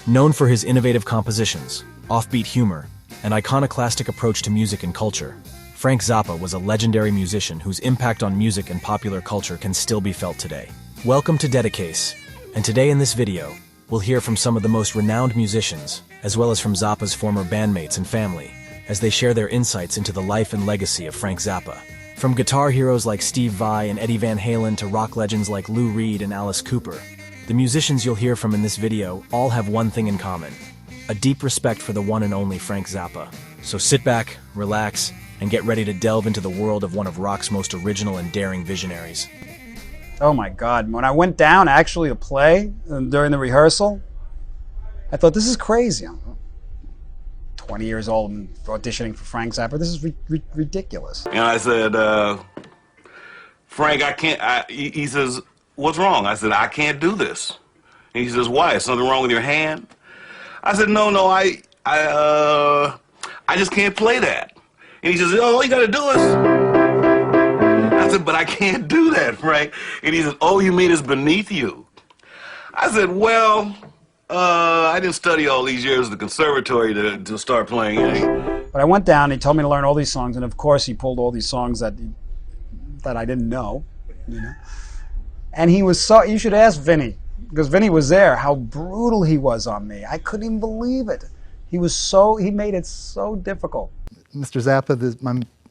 Known for his innovative compositions, offbeat humor, and iconoclastic approach to music and culture, Frank Zappa was a legendary musician whose impact on music and popular culture can still be felt today. Welcome to Deadikace, and today in this video, we'll hear from some of the most renowned musicians, as well as from Zappa's former bandmates and family, as they share their insights into the life and legacy of Frank Zappa. From guitar heroes like Steve Vai and Eddie Van Halen to rock legends like Lou Reed and Alice Cooper, the musicians you'll hear from in this video all have one thing in common: a deep respect for the one and only Frank Zappa. So sit back, relax, and get ready to delve into the world of one of rock's most original and daring visionaries. Oh my God, when I went down actually to play during the rehearsal, I thought, this is crazy. I'm 20 years old and auditioning for Frank Zappa. This is ridiculous. And I said, Frank, I can't, he says, what's wrong? I said, I can't do this. And he says, why? Is something wrong with your hand? I said, no, I just can't play that. And he says, oh, all you gotta do is... I said, but I can't do that, Frank. And he says, oh, you mean it's beneath you? I said, well, I didn't study all these years at the conservatory to start playing any. But I went down, he told me to learn all these songs, and of course he pulled all these songs that I didn't know, you know. And he was so, you should ask Vinny, because Vinny was there, how brutal he was on me. I couldn't even believe it. He made it so difficult. Mr. Zappa,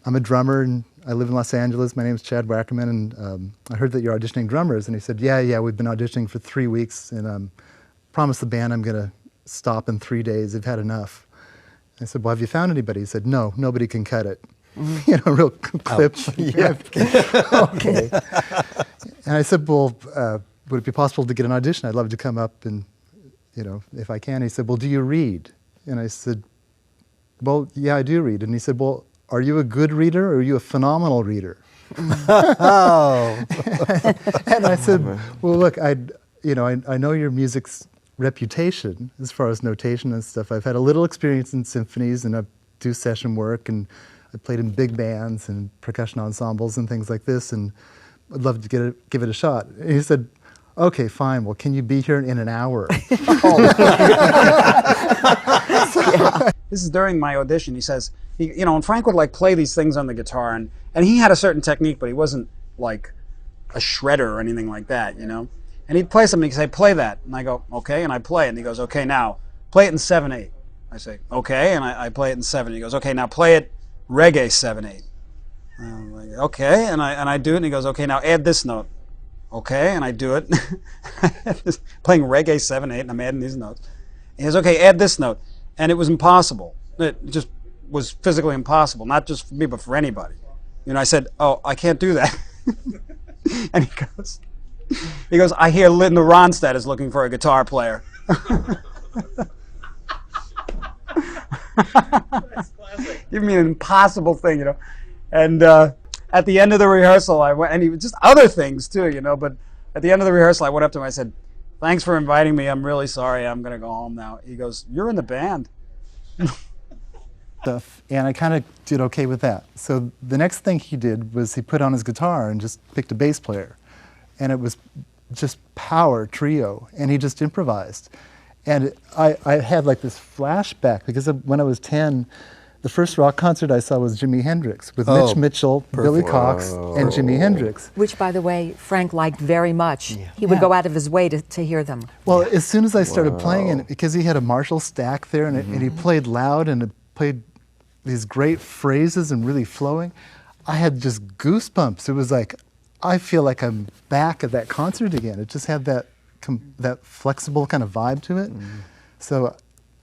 I'm a drummer, and I live in Los Angeles. My name is Chad Wackerman, and I heard that you're auditioning drummers. And he said, yeah, we've been auditioning for 3 weeks, and promised the band I'm going to stop in 3 days. They've had enough. I said, well, have you found anybody? He said, no, nobody can cut it. You know, real clip. Yeah. Okay. And I said, well, would it be possible to get an audition? I'd love to come up and, you know, if I can. He said, well, do you read? And I said, well, yeah, I do read. And he said, well, are you a good reader or are you a phenomenal reader? Oh. And I said, well, look, I know your music's reputation as far as notation and stuff. I've had a little experience in symphonies, and I do session work, and I played in big bands and percussion ensembles and things like this, and I'd love to give it a shot. And he said, okay, fine, well, can you be here in an hour? This is during my audition. He says, you know, and Frank would like play these things on the guitar, and he had a certain technique, but he wasn't like a shredder or anything like that, you know. And he'd play something, he'd say, play that. And I go, okay, and I play it. And he goes, okay, now, play it in 7/8. I say, okay, and I play it in 7. He goes, okay, now play it reggae 7/8. I'm like, okay, and I do it, and he goes, okay, now add this note. Okay, and I do it. Playing reggae 7/8, and I'm adding these notes. And he goes, okay, add this note. And it was impossible. It just was physically impossible, not just for me, but for anybody. You know, I said, oh, I can't do that. And he goes, I hear Linda Ronstadt is looking for a guitar player. Give me an impossible thing, you know. And at the end of the rehearsal, I went, and he was just other things too, you know, but at the end of the rehearsal, I went up to him, I said, thanks for inviting me, I'm really sorry, I'm going to go home now. He goes, you're in the band. And I kind of did okay with that. So the next thing he did was he put on his guitar and just picked a bass player. And it was just power trio, and he just improvised. And I had like this flashback, because when I was 10, the first rock concert I saw was Jimi Hendrix, with Mitch Mitchell, Billy Cox, and Jimi Hendrix. Which, by the way, Frank liked very much. Yeah. He would go out of his way to hear them. Well, as soon as I started playing it, because he had a Marshall stack there, and he played loud, and it played these great phrases and really flowing, I had just goosebumps. It was like, I feel like I'm back at that concert again. It just had that flexible kind of vibe to it. So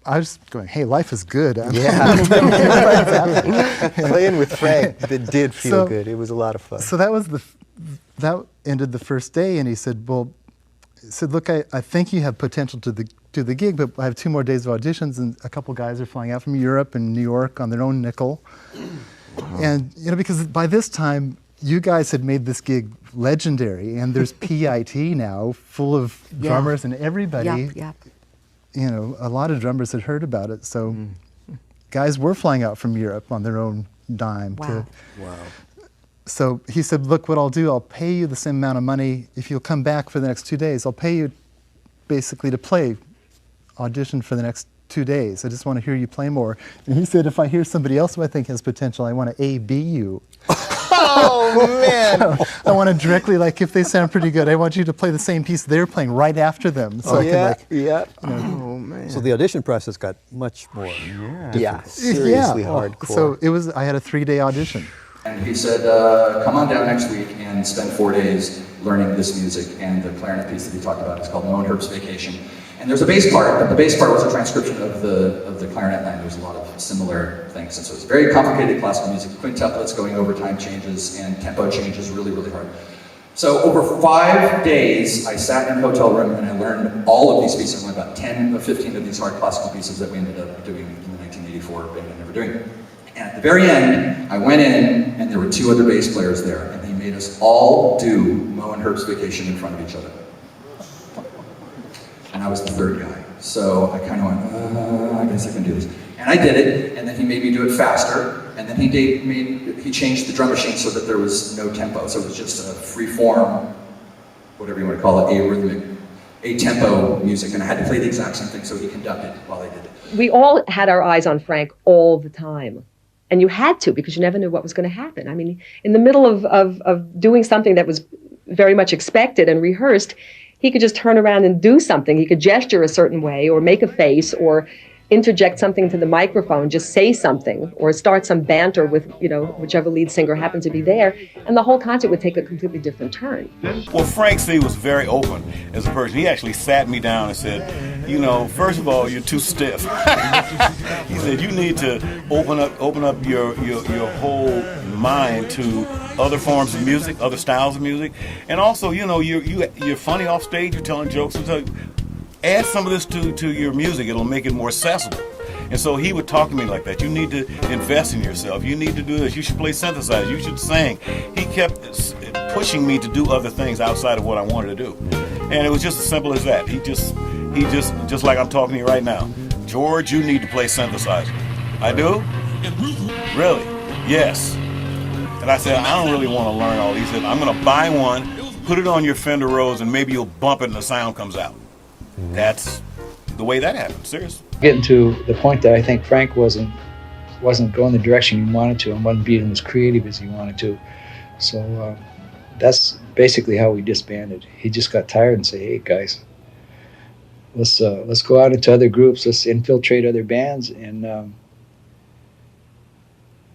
I was going, hey, life is good. Yeah. Playing with Frank, it did feel good. It was a lot of fun. So that ended the first day, and he said, well, look, I think you have potential to do the gig, but I have 2 more days of auditions, and a couple guys are flying out from Europe and New York on their own nickel. And, you know, because by this time, you guys had made this gig legendary, and there's PIT now, full of drummers and everybody. Yep. You know, a lot of drummers had heard about it, so guys were flying out from Europe on their own dime. Wow. So he said, look, what I'll do, I'll pay you the same amount of money if you'll come back for the next 2 days. I'll pay you basically to play audition for the next 2 days. I just want to hear you play more. And he said, if I hear somebody else who I think has potential, I want to A-B you. Oh, man. So I want to directly, like, if they sound pretty good, I want you to play the same piece they're playing right after them. So I can, like, yeah. you know, Oh, man. So the audition process got much more difficult. Seriously yeah. hardcore. So it was, I had a 3-day audition. And he said, come on down next week and spend 4 days learning this music. And the clarinet piece that he talked about is called Mo and Herb's Vacation. And there's a bass part, but the bass part was a transcription of the clarinet line. There's a lot of similar things. And so it's very complicated classical music, quintuplets going over time changes and tempo changes, really, really hard. So over 5 days, I sat in a hotel room and I learned all of these pieces. I learned about 10 or 15 of these hard classical pieces that we ended up doing in the 1984 band and never doing. And at the very end, I went in and there were 2 other bass players there and he made us all do Mo and Herb's Vacation in front of each other. And I was the 3rd guy. So I kind of went, I guess I can do this. And I did it, and then he made me do it faster, and then he changed the drum machine so that there was no tempo, so it was just a free form, whatever you want to call it, arrhythmic, a-tempo music, and I had to play the exact same thing so he conducted while I did it. We all had our eyes on Frank all the time. And you had to, because you never knew what was going to happen. I mean, in the middle of doing something that was very much expected and rehearsed, he could just turn around and do something. He could gesture a certain way or make a face or interject something to the microphone, just say something or start some banter with, you know, whichever lead singer happened to be there. And the whole concert would take a completely different turn. Well, Frank C. was very open as a person. He actually sat me down and said, you know, first of all, you're too stiff. He said, you need to open up your whole mind to other forms of music, other styles of music. And also, you know, you're funny off stage, you're telling jokes. Add some of this to your music. It'll make it more accessible. And so he would talk to me like that. You need to invest in yourself. You need to do this. You should play synthesizer. You should sing. He kept pushing me to do other things outside of what I wanted to do. And it was just as simple as that. He just like I'm talking to you right now. George, you need to play synthesizer. I do? Really? Yes. And I said, I don't really want to learn all these. He said, I'm going to buy one, put it on your Fender Rhodes, and maybe you'll bump it and the sound comes out. That's the way that happened, seriously. Getting to the point that I think Frank wasn't going the direction he wanted to and wasn't being as creative as he wanted to. So that's basically how we disbanded. He just got tired and said, hey guys, let's go out into other groups, let's infiltrate other bands, and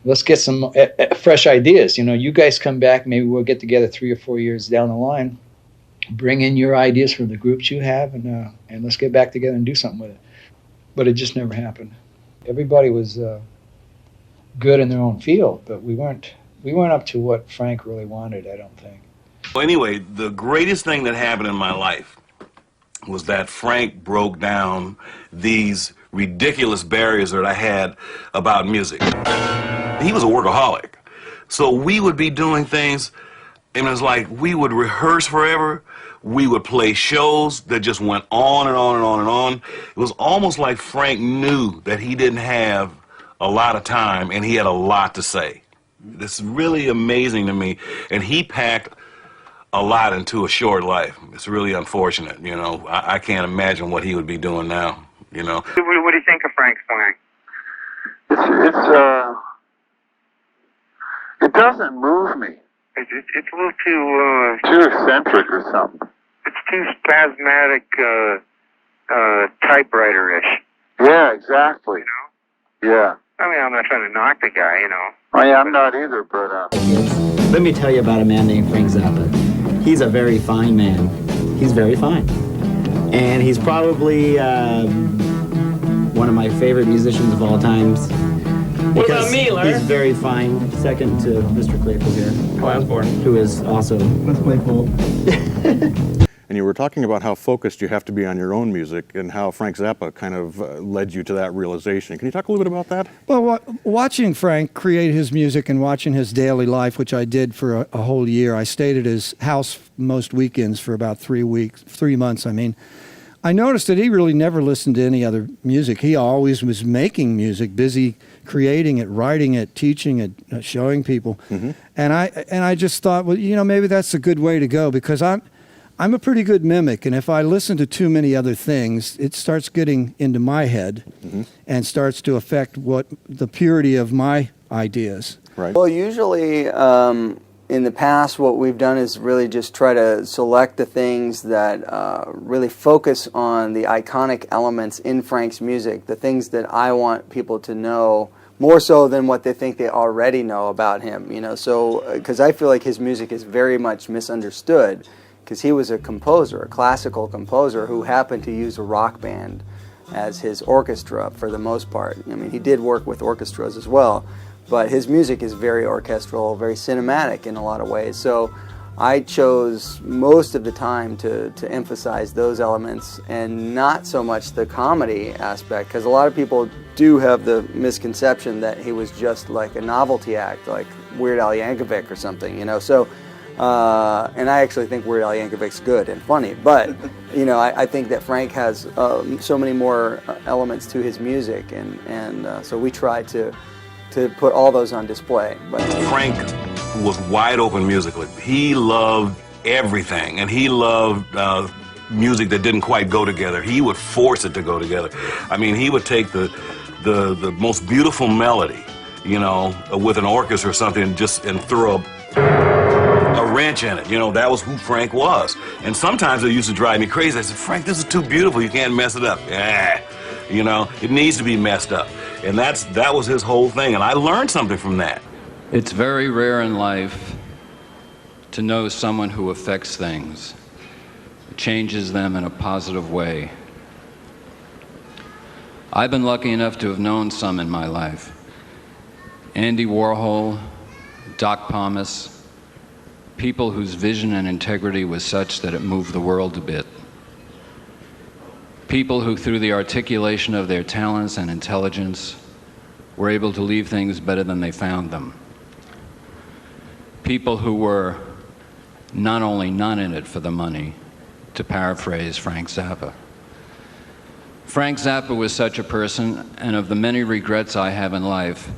let's get some fresh ideas. You know, you guys come back, maybe we'll get together 3 or 4 years down the line. Bring in your ideas from the groups you have, and let's get back together and do something with it. But it just never happened. Everybody was good in their own field, but we weren't up to what Frank really wanted, I don't think. Well, anyway, the greatest thing that happened in my life was that Frank broke down these ridiculous barriers that I had about music. He was a workaholic. So we would be doing things, and it was like we would rehearse forever. We would play shows that just went on and on and on and on. It was almost like Frank knew that he didn't have a lot of time and he had a lot to say. It's really amazing to me. And he packed a lot into a short life. It's really unfortunate, you know. I can't imagine what he would be doing now, you know. What do you think of Frank's playing? It doesn't move me. It's a little too eccentric or something. It's too spasmodic, typewriter-ish. Yeah, exactly. You know? Yeah. I mean, I'm not trying to knock the guy, you know. Oh, yeah, I'm not either, but... Let me tell you about a man named Frank Zappa. He's a very fine man. He's very fine. And he's probably one of my favorite musicians of all times. What about me, Larry? He's very fine, second to Mr. Claypool here. Oh, I was born. Who is also... Let's Claypool. And you were talking about how focused you have to be on your own music and how Frank Zappa kind of led you to that realization. Can you talk a little bit about that? Well, watching Frank create his music and watching his daily life, which I did for a whole year. I stayed at his house most weekends for about 3 months, I mean. I noticed that he really never listened to any other music. He always was making music, busy creating it, writing it, teaching it, showing people. Mm-hmm. And I just thought, well, you know, maybe that's a good way to go, because I'm a pretty good mimic, and if I listen to too many other things, it starts getting into my head and starts to affect what the purity of my ideas. Right. Well, usually in the past, what we've done is really just try to select the things that really focus on the iconic elements in Frank's music, the things that I want people to know more so than what they think they already know about him. You know, so because I feel like his music is very much misunderstood, because he was a composer, a classical composer who happened to use a rock band as his orchestra for the most part. I mean, he did work with orchestras as well, but his music is very orchestral, very cinematic in a lot of ways. So I chose most of the time to emphasize those elements and not so much the comedy aspect, because a lot of people do have the misconception that he was just like a novelty act, like Weird Al Yankovic or something, you know. So, and I actually think Weird Al Yankovic's good and funny, but you know, I think that Frank has so many more elements to his music, and so we try to put all those on display. But Frank was wide open musically. He loved everything, and he loved music that didn't quite go together. He would force it to go together. I mean, he would take the most beautiful melody, you know, with an orchestra or something, and throw a wrench in it. You know, that was who Frank was. And sometimes it used to drive me crazy. I said, Frank, this is too beautiful. You can't mess it up. You know, it needs to be messed up. And that was his whole thing. And I learned something from that. It's very rare in life to know someone who affects things, changes them in a positive way. I've been lucky enough to have known some in my life. Andy Warhol, Doc Pomus, people whose vision and integrity was such that it moved the world a bit. People who, through the articulation of their talents and intelligence, were able to leave things better than they found them. People who were not only not in it for the money, to paraphrase Frank Zappa. Frank Zappa was such a person, and of the many regrets I have in life,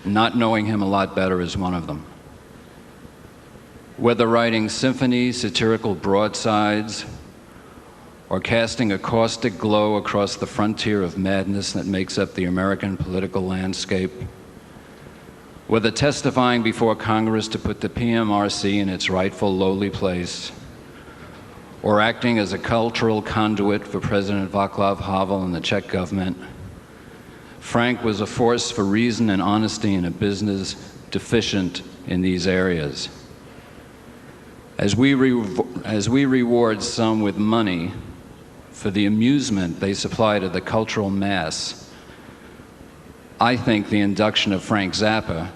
not knowing him a lot better is one of them. Whether writing symphonies, satirical broadsides, or casting a caustic glow across the frontier of madness that makes up the American political landscape, whether testifying before Congress to put the PMRC in its rightful lowly place, or acting as a cultural conduit for President Václav Havel and the Czech government, Frank was a force for reason and honesty in a business deficient in these areas. As we reward some with money for the amusement they supply to the cultural mass, I think the induction of Frank Zappa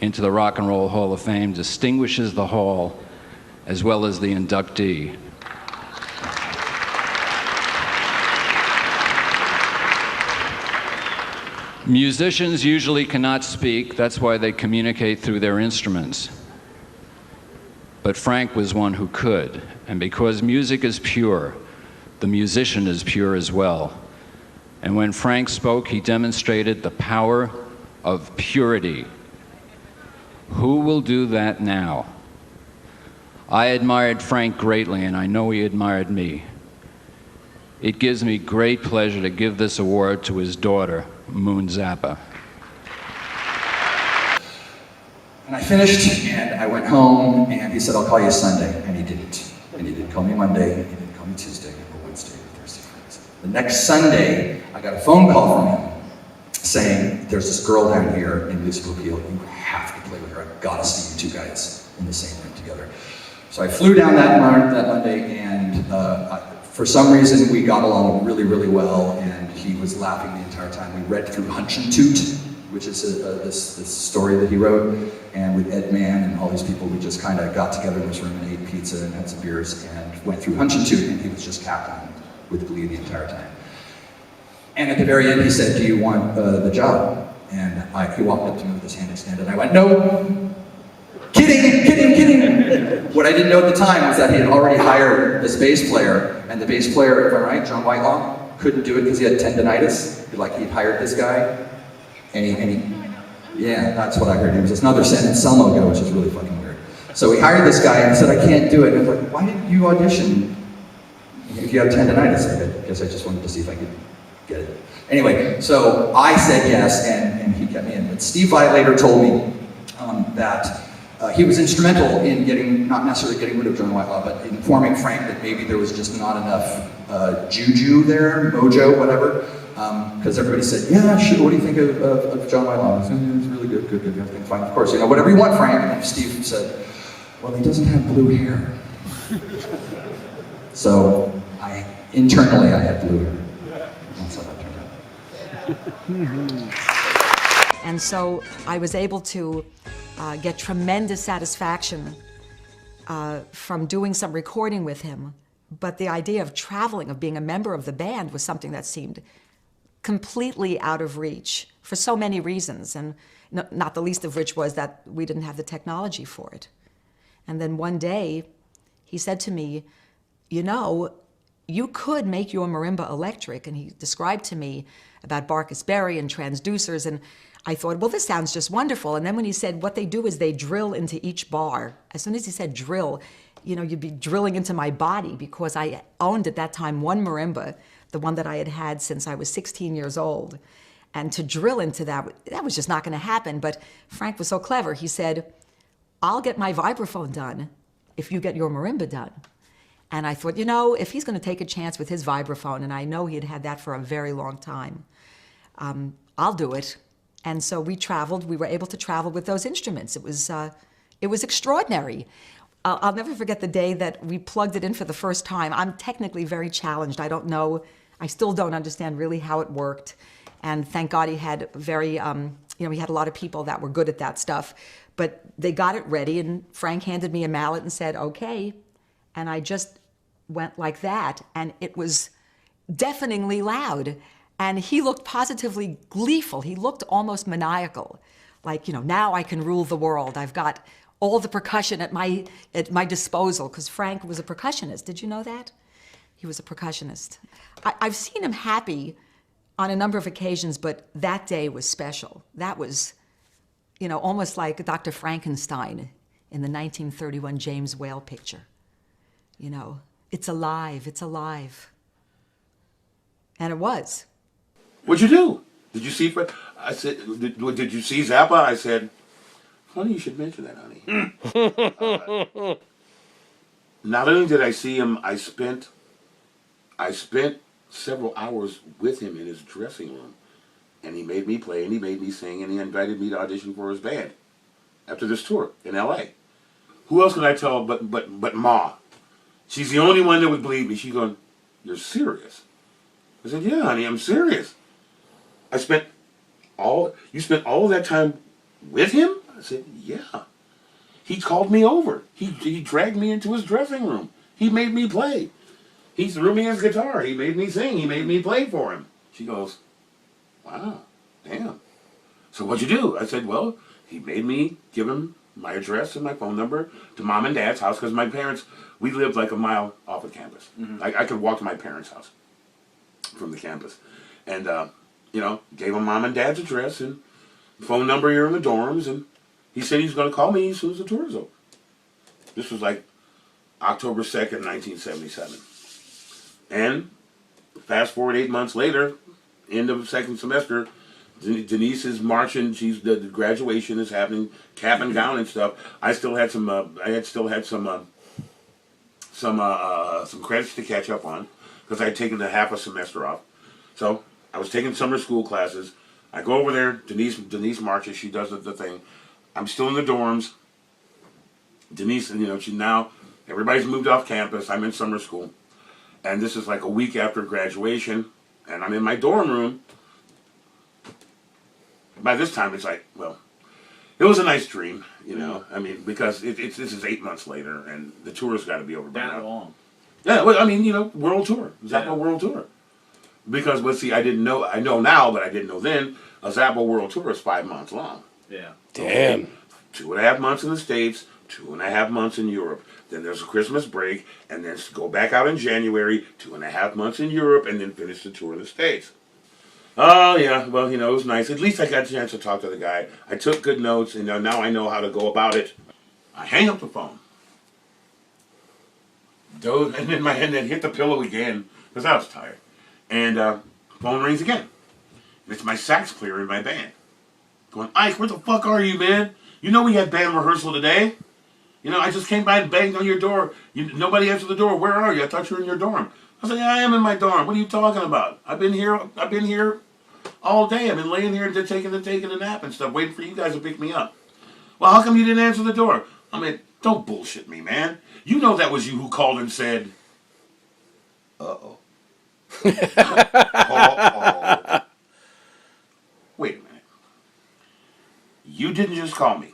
into the Rock and Roll Hall of Fame distinguishes the hall as well as the inductee. Musicians usually cannot speak, that's why they communicate through their instruments. But Frank was one who could, and because music is pure, the musician is pure as well. And when Frank spoke, he demonstrated the power of purity. Who will do that now? I admired Frank greatly, and I know he admired me. It gives me great pleasure to give this award to his daughter, Moon Zappa. And I finished, and I went home, and he said, I'll call you Sunday, and he didn't. And he didn't call me Monday, he didn't call me Tuesday, or Wednesday, or Thursday, Friday. The next Sunday, I got a phone call from him saying, there's this girl down here in Louisville, you have to play with her. I've got to see you two guys in the same room together. So I flew down that Monday, and for some reason, we got along really, really well, and he was laughing the entire time. We read through Hunch and Toot, which is this story that he wrote, and with Ed Mann and all these people, we just kind of got together in this room and ate pizza and had some beers and went through Hunch and Toot, and he was just captain with glee the entire time. And at the very end, he said, do you want the job? And he walked up to me with his hand extended, and I went, no, kidding. What I didn't know at the time was that he had already hired this bass player, and the bass player, if I'm right, John Whitelaw, couldn't do it because he had tendonitis. Like, he'd hired this guy, and he yeah, that's what I heard. He was another San Anselmo guy, which is really fucking weird. So we hired this guy and he said, I can't do it. And I was like, why didn't you audition if you have 10 tonight? I said, I guess I just wanted to see if I could get it. Anyway, so I said yes, and he kept me in. But Steve Vai later told me that he was instrumental in getting, not necessarily getting rid of John Whitelaw, but informing Frank that maybe there was just not enough juju there, mojo, whatever. Because everybody said, yeah, sure, what do you think of John Whitelaw? I said, yeah, it's really good, everything's fine. Of course, you know, whatever you want, Frank. And Steve said, well, he doesn't have blue hair. So, internally, I had blue hair. That's how that turned out. And so I was able to get tremendous satisfaction from doing some recording with him. But the idea of traveling, of being a member of the band, was something that seemed completely out of reach for so many reasons, and not the least of which was that we didn't have the technology for it. And then one day, he said to me, you know, you could make your marimba electric, and he described to me about Barkus Berry and transducers, and I thought, well, this sounds just wonderful. And then when he said what they do is they drill into each bar, as soon as he said drill, you know, you'd be drilling into my body, because I owned at that time one marimba, the one that I had had since I was 16 years old. And to drill into that was just not going to happen. But Frank was so clever. He said, I'll get my vibraphone done if you get your marimba done. And I thought, you know, if he's going to take a chance with his vibraphone, and I know he had had that for a very long time, I'll do it. And so we traveled. We were able to travel with those instruments. It was extraordinary. I'll never forget the day that we plugged it in for the first time. I'm technically very challenged. I don't know, I still don't understand really how it worked. And thank God he had very, you know, he had a lot of people that were good at that stuff. But they got it ready, and Frank handed me a mallet and said, okay. And I just went like that, and it was deafeningly loud. And he looked positively gleeful. He looked almost maniacal. Like, you know, now I can rule the world. I've got all the percussion at my disposal, because Frank was a percussionist. Did you know that? He was a percussionist. I've seen him happy on a number of occasions, but that day was special. That was, you know, almost like Dr. Frankenstein in the 1931 James Whale picture. You know, it's alive, it's alive. And it was. What'd you do? Did you see? I said, did you see Zappa? I said, funny you should mention that, honey. Not only did I see him, I spent several hours with him in his dressing room, and he made me play, and he made me sing, and he invited me to audition for his band after this tour in L.A. Who else could I tell but Ma? She's the only one that would believe me. She's going, you're serious? I said, yeah, honey, I'm serious. You spent all that time with him? I said, yeah. He called me over. He dragged me into his dressing room. He made me play. He threw me his guitar. He made me sing. He made me play for him. She goes, wow, damn. So what'd you do? I said, well, he made me give him my address and my phone number to Mom and Dad's house, because my parents, we lived like a mile off of campus. Mm-hmm. I could walk to my parents' house from the campus. And, you know, gave him Mom and Dad's address and phone number here in the dorms, and he said he was going to call me as soon as the tour was over. This was like October 2nd, 1977. And fast forward 8 months later, end of the second semester, Denise is marching. The graduation is happening, cap and gown and stuff. I still had some credits to catch up on, because I had taken a half a semester off. So I was taking summer school classes. I go over there. Denise marches. She does the thing. I'm still in the dorms. Denise, you know, now everybody's moved off campus. I'm in summer school, and this is like a week after graduation, and I'm in my dorm room. By this time, it's like, well, it was a nice dream, you know. I mean, because this is 8 months later, and the tour's got to be over by now. That long? Yeah, well, I mean, you know, world tour, Zappa world tour. Because, let's see, I know now, but I didn't know then, a Zappa world tour is 5 months long. Yeah. Damn. 2.5 months in the States, 2.5 months in Europe. Then there's a Christmas break, and then go back out in January, 2.5 months in Europe, and then finish the tour in the States. Oh, yeah, well, you know, it was nice. At least I got a chance to talk to the guy. I took good notes, and now I know how to go about it. I hang up the phone. And then my head hit the pillow again because I was tired. And phone rings again. It's my sax player in my band. Going, Ike, where the fuck are you, man? You know we had band rehearsal today. You know, I just came by and banged on your door. Nobody answered the door. Where are you? I thought you were in your dorm. I said, yeah, I am in my dorm. What are you talking about? I've been here all day. I've been laying here and taking a nap and stuff, waiting for you guys to pick me up. Well, how come you didn't answer the door? I mean, don't bullshit me, man. You know that was you who called and said, uh-oh. Uh-oh. Wait a minute. You didn't just call me.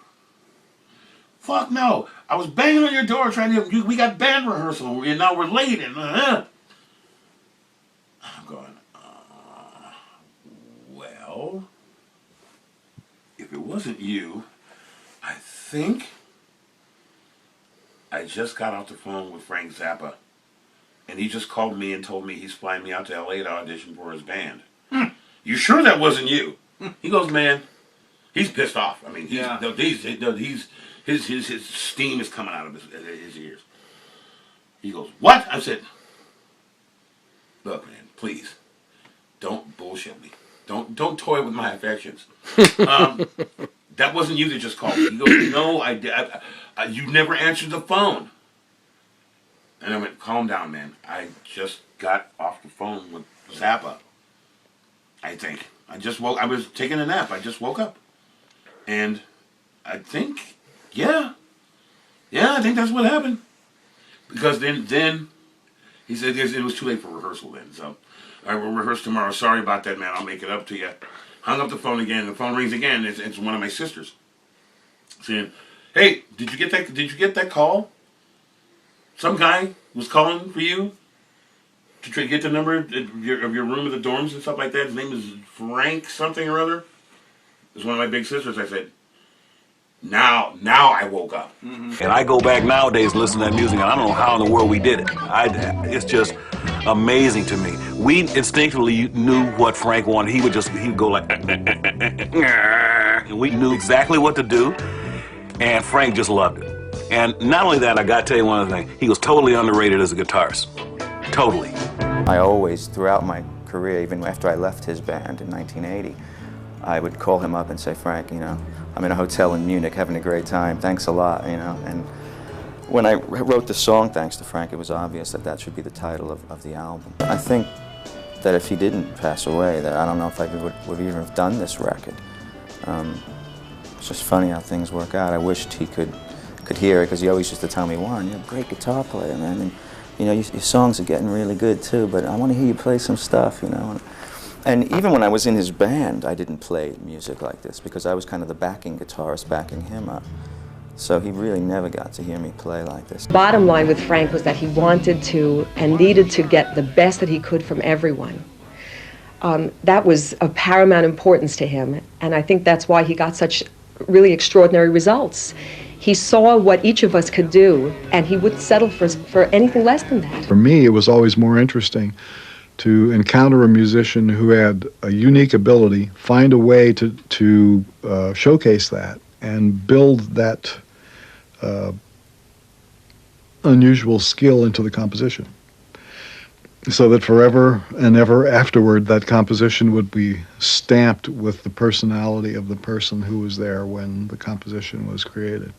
Fuck no. I was banging on your door trying to, we got band rehearsal and now we're late and I'm going, well, if it wasn't you, I think I just got off the phone with Frank Zappa and he just called me and told me he's flying me out to LA to audition for his band. You sure that wasn't you? He goes, man, he's pissed off. I mean, his steam is coming out of his ears. He goes, what? I said, look, man, please, don't bullshit me. Don't toy with my affections. That wasn't you that just called me. He goes, no, you never answered the phone. And I went, calm down, man. I just got off the phone with Zappa. I think. I was taking a nap. I just woke up. And I think, yeah, I think that's what happened. Because then he said it was too late for rehearsal then. So I will rehearse tomorrow. Sorry about that, man. I'll make it up to you. Hung up the phone again. The phone rings again. It's one of my sisters saying, hey, did you get that call? Some guy was calling for you to try to get the number of your room of the dorms and stuff like that. His name is Frank something or other. It's one of my big sisters. I said, now I woke up. And I go back nowadays listening to that music, and I don't know how in the world we did it. It's just amazing to me. We instinctively knew what Frank wanted. He'd go like, and we knew exactly what to do, and Frank just loved it. And not only that, I got to tell you one other thing. He was totally underrated as a guitarist. Totally. I always, throughout my career, even after I left his band in 1980, I would call him up and say, Frank, you know, I'm in a hotel in Munich having a great time. Thanks a lot, you know. And when I wrote the song, thanks to Frank, it was obvious that that should be the title of the album. I think that if he didn't pass away, that I don't know if I would even have done this record. It's just funny how things work out. I wished he could hear it, because he always used to tell me, Warren, you're a great guitar player, man. And, you know, your songs are getting really good too, but I want to hear you play some stuff, you know. And even when I was in his band, I didn't play music like this, because I was kind of the backing guitarist backing him up. So he really never got to hear me play like this. Bottom line with Frank was that he wanted to and needed to get the best that he could from everyone. That was of paramount importance to him, and I think that's why he got such really extraordinary results. He saw what each of us could do, and he wouldn't settle for anything less than that. For me, it was always more interesting to encounter a musician who had a unique ability, find a way to showcase that, and build that unusual skill into the composition, so that forever and ever afterward that composition would be stamped with the personality of the person who was there when the composition was created.